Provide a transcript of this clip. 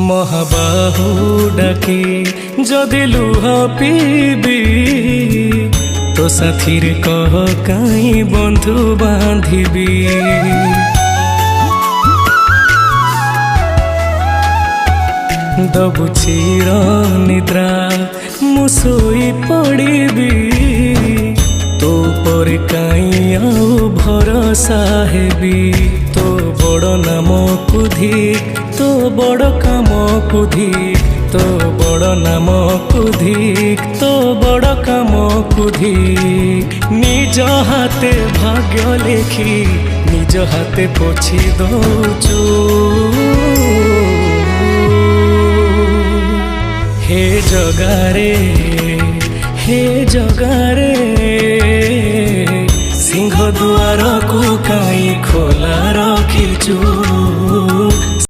महाबाहु डाके जदि लुह पीबी तो साथी रे कह कहीं बंधु बांधिबी। दबु चिर निद्रा मुसोई पड़ीबी तो पर कहीं आउ भरोसा हेबी। तो बड़ नाम कुधिक तो बड़ काम कुधिक तो बड़ नाम कुधिक तो बड़ काम कुधिक। निज हाथे भाग्य लेखी निज हाथे पोछि दौचु। हे जगारे हे जगारे सिंह दुआर को कहीं खोला रखिचु।